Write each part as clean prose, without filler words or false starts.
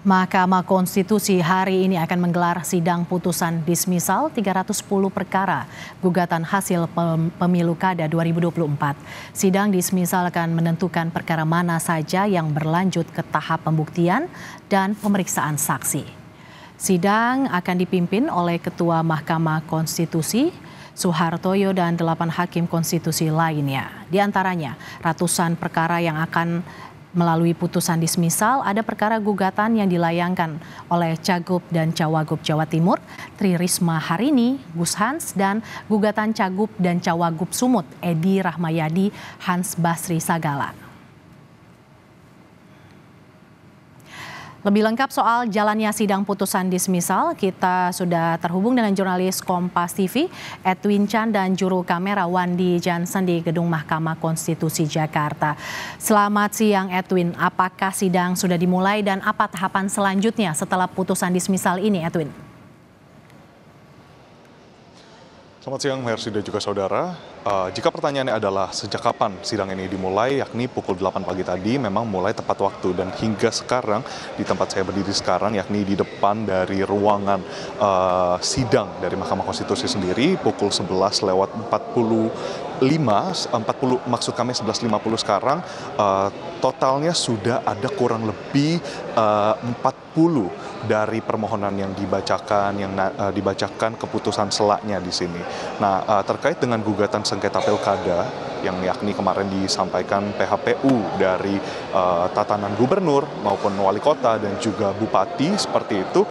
Mahkamah Konstitusi hari ini akan menggelar sidang putusan dismisal 310 perkara gugatan hasil pemilu kada 2024. Sidang dismisal akan menentukan perkara mana saja yang berlanjut ke tahap pembuktian dan pemeriksaan saksi. Sidang akan dipimpin oleh Ketua Mahkamah Konstitusi, Soehartoyo, dan 8 hakim konstitusi lainnya. Di antaranya, ratusan perkara yang akan melalui putusan dismisal ada perkara gugatan yang dilayangkan oleh Cagup dan Cawagup Jawa Timur, Tri Risma Harini, Gus Hans, dan gugatan Cagup dan Cawagup Sumut, Edi Rahmayadi, Hans Basri Sagala. Lebih lengkap soal jalannya sidang putusan dismisal, kita sudah terhubung dengan jurnalis Kompas TV, Edwin Chan, dan juru kamera Wandi Jansen di Gedung Mahkamah Konstitusi Jakarta. Selamat siang Edwin, apakah sidang sudah dimulai dan apa tahapan selanjutnya setelah putusan dismisal ini, Edwin? Selamat siang Mercy dan juga saudara. Jika pertanyaannya adalah sejak kapan sidang ini dimulai, yakni pukul 8 pagi tadi memang mulai tepat waktu, dan hingga sekarang di tempat saya berdiri sekarang, yakni di depan dari ruangan sidang dari Mahkamah Konstitusi sendiri, pukul 11:40 maksud kami 11:50 sekarang, totalnya sudah ada kurang lebih 40 dari permohonan yang dibacakan keputusan selaknya di sini. Nah, terkait dengan gugatan sengketa pilkada yang yakni kemarin disampaikan PHPU dari tatanan gubernur maupun wali kota dan juga bupati seperti itu,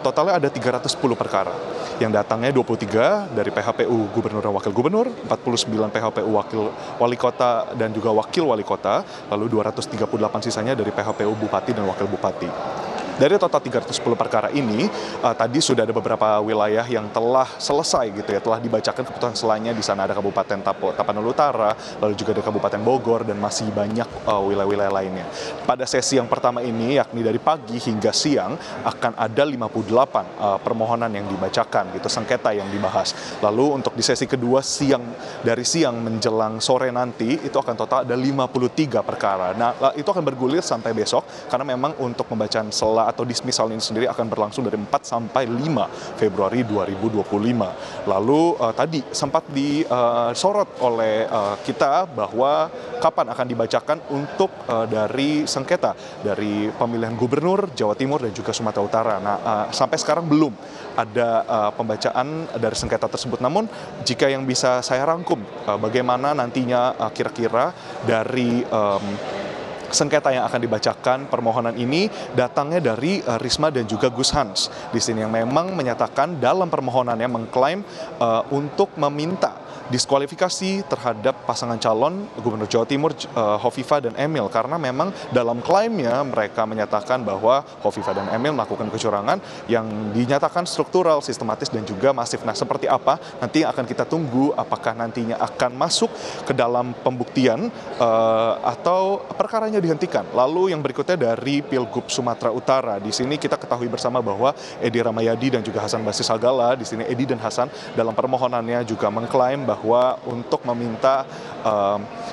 totalnya ada 310 perkara. Yang datangnya 23 dari PHPU gubernur dan wakil gubernur, 49 PHPU wali kota dan juga wakil wali kota, lalu 238 sisanya dari PHPU bupati dan wakil bupati. Dari total 310 perkara ini, tadi sudah ada beberapa wilayah yang telah selesai gitu ya, telah dibacakan keputusan selanya. Di sana ada Kabupaten Tapanuli Utara, lalu juga ada Kabupaten Bogor, dan masih banyak wilayah-wilayah lainnya. Pada sesi yang pertama ini, yakni dari pagi hingga siang, akan ada 58 permohonan yang dibacakan gitu, sengketa yang dibahas. Lalu untuk di sesi kedua dari siang menjelang sore nanti, itu akan total ada 53 perkara. Nah, itu akan bergulir sampai besok, karena memang untuk pembacaan atau dismisal ini sendiri akan berlangsung dari 4 sampai 5 Februari 2025. Lalu tadi sempat disorot oleh kita bahwa kapan akan dibacakan untuk dari sengketa dari pemilihan gubernur Jawa Timur dan juga Sumatera Utara. Nah, sampai sekarang belum ada pembacaan dari sengketa tersebut. Namun jika yang bisa saya rangkum bagaimana nantinya kira-kira dari sengketa yang akan dibacakan permohonan ini datangnya dari Risma dan juga Gus Hans di sini, yang memang menyatakan dalam permohonannya mengklaim untuk meminta diskualifikasi terhadap pasangan calon Gubernur Jawa Timur Hovifah dan Emil, karena memang dalam klaimnya mereka menyatakan bahwa Hovifah dan Emil melakukan kecurangan yang dinyatakan struktural, sistematis, dan juga masif. Nah, seperti apa nanti akan kita tunggu, apakah nantinya akan masuk ke dalam pembuktian atau perkaranya dihentikan. Lalu yang berikutnya dari Pilgub Sumatera Utara, di sini kita ketahui bersama bahwa Edi Rahmayadi dan juga Hasan Basri Sagala, di sini Edi dan Hasan dalam permohonannya juga mengklaim bahwa untuk meminta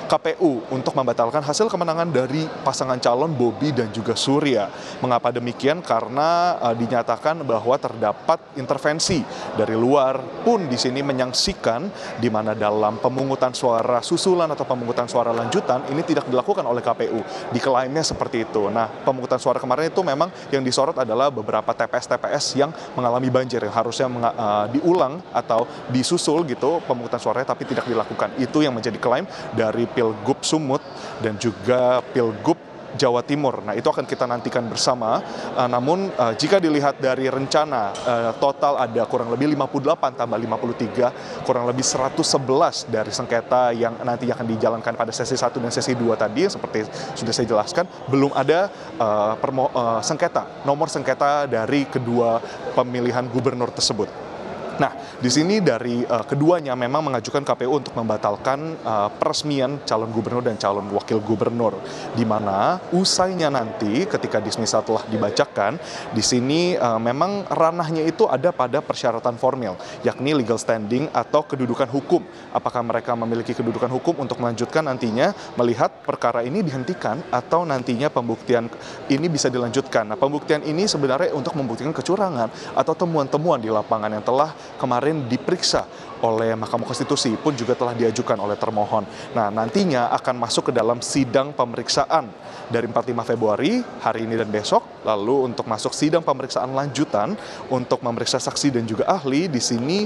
KPU untuk membatalkan hasil kemenangan dari pasangan calon Bobi dan juga Surya. Mengapa demikian? Karena dinyatakan bahwa terdapat intervensi dari luar pun di sini menyaksikan, di mana dalam pemungutan suara susulan atau pemungutan suara lanjutan ini tidak dilakukan oleh KPU. Diklaimnya seperti itu. Nah, pemungutan suara kemarin itu memang yang disorot adalah beberapa TPS-TPS yang mengalami banjir, yang harusnya diulang atau disusul gitu pemungutan suaranya, tapi tidak dilakukan. Itu yang menjadi klaim dari Pilgub Sumut dan juga Pilgub Jawa Timur. Nah, itu akan kita nantikan bersama. Namun jika dilihat dari rencana total ada kurang lebih 58 tambah 53, kurang lebih 111 dari sengketa yang nanti akan dijalankan pada sesi 1 dan sesi 2 tadi, seperti sudah saya jelaskan, belum ada nomor sengketa dari kedua pemilihan gubernur tersebut. Nah, di sini dari keduanya memang mengajukan KPU untuk membatalkan peresmian calon gubernur dan calon wakil gubernur, di mana usainya nanti ketika dismisal telah dibacakan, di sini memang ranahnya itu ada pada persyaratan formil, yakni legal standing atau kedudukan hukum. Apakah mereka memiliki kedudukan hukum untuk melanjutkan nantinya melihat perkara ini dihentikan atau nantinya pembuktian ini bisa dilanjutkan. Nah, pembuktian ini sebenarnya untuk membuktikan kecurangan atau temuan-temuan di lapangan yang telah kemarin diperiksa oleh Mahkamah Konstitusi pun juga telah diajukan oleh termohon. Nah, nantinya akan masuk ke dalam sidang pemeriksaan dari 45 Februari hari ini dan besok. Lalu untuk masuk sidang pemeriksaan lanjutan untuk memeriksa saksi dan juga ahli di sini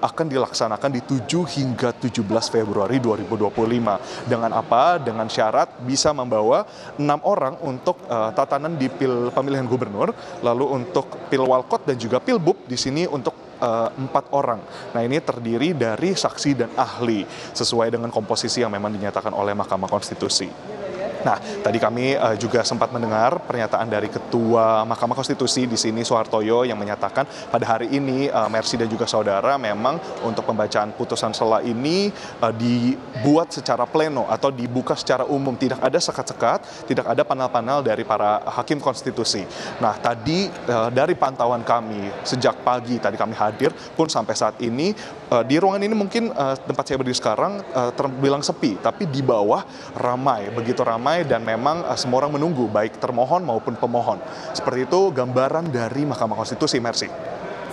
akan dilaksanakan di 7 hingga 17 Februari 2025. Dengan apa? Dengan syarat bisa membawa 6 orang untuk tatanan di pemilihan gubernur, lalu untuk pilwalkot dan juga pilbub di sini untuk 4 orang. Nah, ini terdiri dari saksi dan ahli sesuai dengan komposisi yang memang dinyatakan oleh Mahkamah Konstitusi. Nah, tadi kami juga sempat mendengar pernyataan dari Ketua Mahkamah Konstitusi di sini Soehartoyo yang menyatakan pada hari ini Mercy dan juga saudara memang untuk pembacaan putusan sela ini dibuat secara pleno atau dibuka secara umum, tidak ada sekat-sekat, tidak ada panel-panel dari para hakim konstitusi. Nah, tadi dari pantauan kami sejak pagi tadi kami hadir pun sampai saat ini di ruangan ini mungkin tempat saya berdiri sekarang terbilang sepi, tapi di bawah ramai, begitu ramai dan memang semua orang menunggu baik termohon maupun pemohon. Seperti itu gambaran dari Mahkamah Konstitusi, Mercy.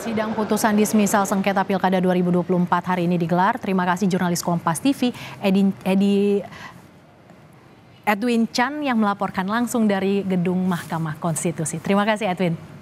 Sidang putusan dismisal sengketa Pilkada 2024 hari ini digelar. Terima kasih jurnalis Kompas TV Edwin Chan yang melaporkan langsung dari gedung Mahkamah Konstitusi. Terima kasih Edwin.